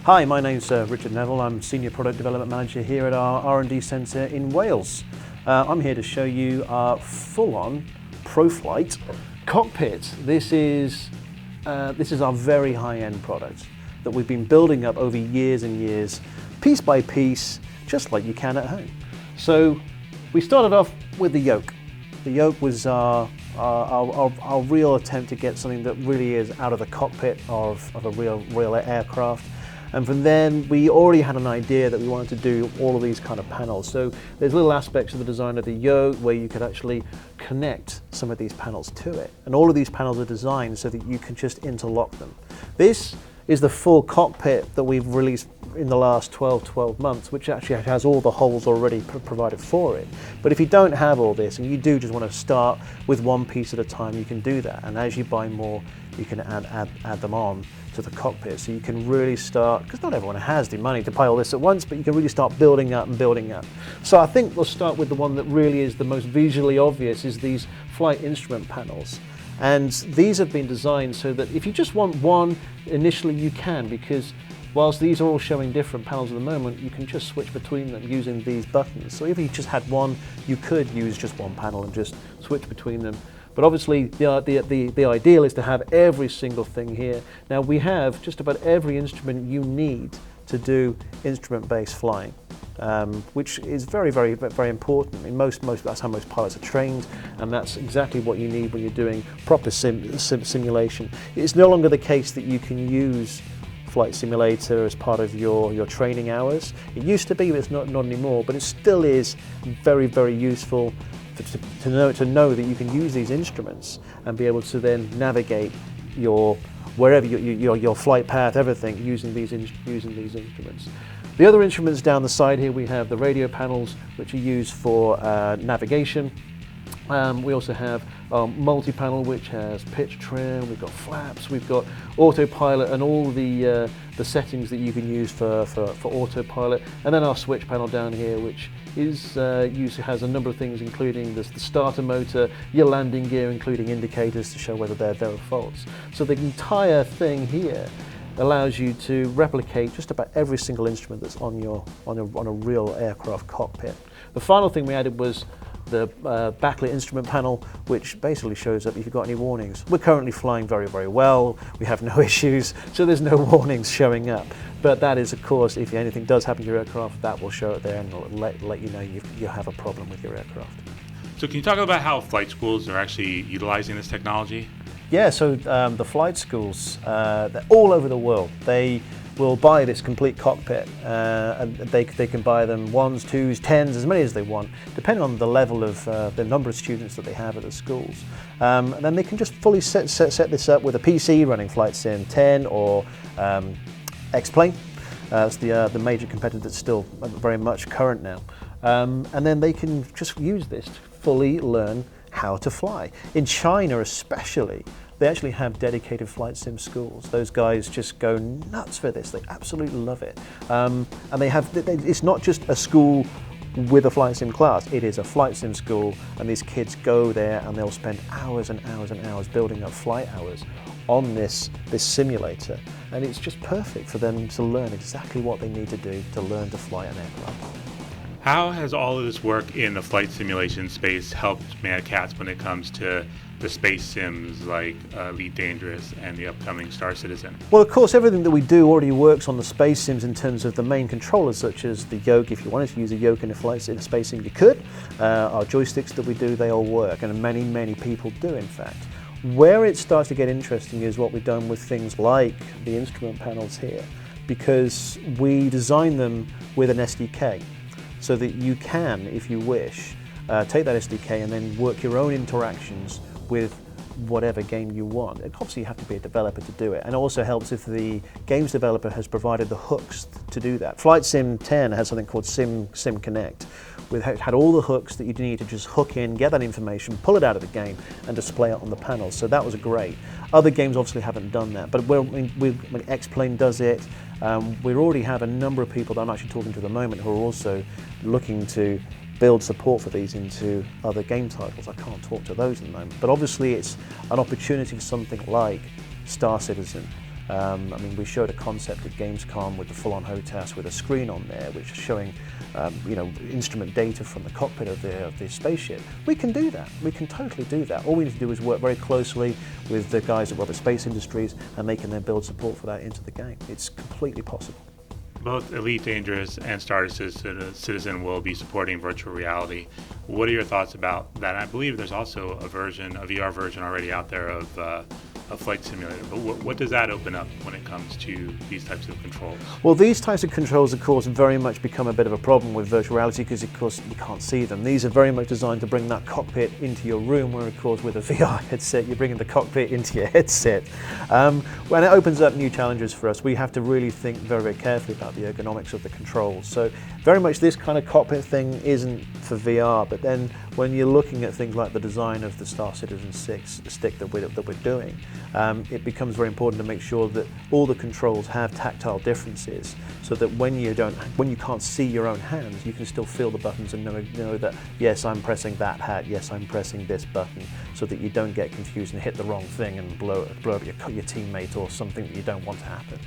Hi, my name's Richard Neville. I'm Senior Product Development Manager here at our R&D Centre in Wales. I'm here to show you our full-on ProFlight cockpit. This is our very high-end product that we've been building up over years and years, piece by piece, just like you can at home. So we started off with the Yoke. The Yoke was our real attempt to get something that really is out of the cockpit of a real aircraft. And from then, we already had an idea that we wanted to do all of these kind of panels. So there's little aspects of the design of the Yoke where you could actually connect some of these panels to it. And all of these panels are designed so that you can just interlock them. This is the full cockpit that we've released in the last 12 months, which actually has all the holes already provided for it. But if you don't have all this and you do just want to start with one piece at a time, you can do that. And as you buy more, you can add them on to the cockpit. So you can really start, because not everyone has the money to buy all this at once, but you can really start building up and building up. So I think we'll start with the one that really is the most visually obvious, is these flight instrument panels. And these have been designed so that if you just want one, initially you can, because whilst these are all showing different panels at the moment, you can just switch between them using these buttons. So if you just had one, you could use just one panel and just switch between them. But obviously the ideal is to have every single thing here. Now we have just about every instrument you need to do instrument-based flying, which is very important. I mean, that's how most pilots are trained, and that's exactly what you need when you're doing proper simulation. It's no longer the case that you can use Flight Simulator as part of your training hours. It used to be, but it's not anymore, but it still is very useful to know that you can use these instruments and be able to then navigate wherever your flight path, everything, using these instruments. The other instruments down the side here, we have the radio panels, which are used for navigation. We also have multi-panel, which has pitch trim, we've got flaps, we've got autopilot and all the settings that you can use for autopilot. And then our switch panel down here, which has a number of things, including the starter motor, your landing gear, including indicators to show whether there are faults. So the entire thing here allows you to replicate just about every single instrument that's on a real aircraft cockpit. The final thing we added was the backlit instrument panel, which basically shows up if you've got any warnings. We're currently flying very well, we have no issues, so there's no warnings showing up. But that is, of course, if anything does happen to your aircraft, that will show it there and it'll let you know you have a problem with your aircraft. So can you talk about how flight schools are actually utilizing this technology? Yeah, so the flight schools, they're all over the world. They will buy this complete cockpit, and they can buy them 1s, 2s, 10s, as many as they want, depending on the level of the number of students that they have at the schools. And then they can just fully set this up with a PC running Flight Sim 10 or X-Plane. It's the major competitor that's still very much current now. And then they can just use this to fully learn how to fly. In China especially, they actually have dedicated flight sim schools. Those guys just go nuts for this. They absolutely love it. And it's not just a school with a flight sim class. It is a flight sim school, and these kids go there and they'll spend hours and hours building up flight hours on this simulator. And it's just perfect for them to learn exactly what they need to do to learn to fly an aircraft. How has all of this work in the flight simulation space helped Mad Catz when it comes to the space sims like Elite Dangerous and the upcoming Star Citizen? Well, of course, everything that we do already works on the space sims in terms of the main controllers, such as the Yoke. If you wanted to use a Yoke in a space sim, you could. Our joysticks that we do, they all work, and many people do, in fact. Where it starts to get interesting is what we've done with things like the instrument panels here, because we design them with an SDK. So that you can, if you wish, take that SDK and then work your own interactions with whatever game you want. And obviously you have to be a developer to do it, and it also helps if the games developer has provided the hooks to do that. Flight Sim 10 has something called Sim Connect, which had all the hooks that you need to just hook in, get that information, pull it out of the game, and display it on the panels. So that was great. Other games obviously haven't done that, but when X-Plane does it. We already have a number of people that I'm actually talking to at the moment who are also looking to build support for these into other game titles. I can't talk to those at the moment, but obviously it's an opportunity for something like Star Citizen. I mean, we showed a concept at Gamescom with the full-on HOTAS with a screen on there, which is showing, instrument data from the cockpit of the spaceship. We can do that. We can totally do that. All we need to do is work very closely with the guys at Rocket Space Industries, and they can then build support for that into the game. It's completely possible. Both Elite Dangerous and Star Citizen will be supporting virtual reality. What are your thoughts about that? I believe there's also a VR version already out there of a flight simulator, but what does that open up when it comes to these types of controls? Well, these types of controls, of course, very much become a bit of a problem with virtual reality because, of course, you can't see them. These are very much designed to bring that cockpit into your room, where, of course, with a VR headset, you're bringing the cockpit into your headset. When it opens up new challenges for us, we have to really think very, very carefully about the ergonomics of the controls. So very much this kind of cockpit thing isn't for VR, but then when you're looking at things like the design of the Star Citizen 6 stick that we're doing, it becomes very important to make sure that all the controls have tactile differences, so that when you can't see your own hands, you can still feel the buttons and know that, yes, I'm pressing that hat, yes, I'm pressing this button, so that you don't get confused and hit the wrong thing and blow up your teammate or something that you don't want to happen.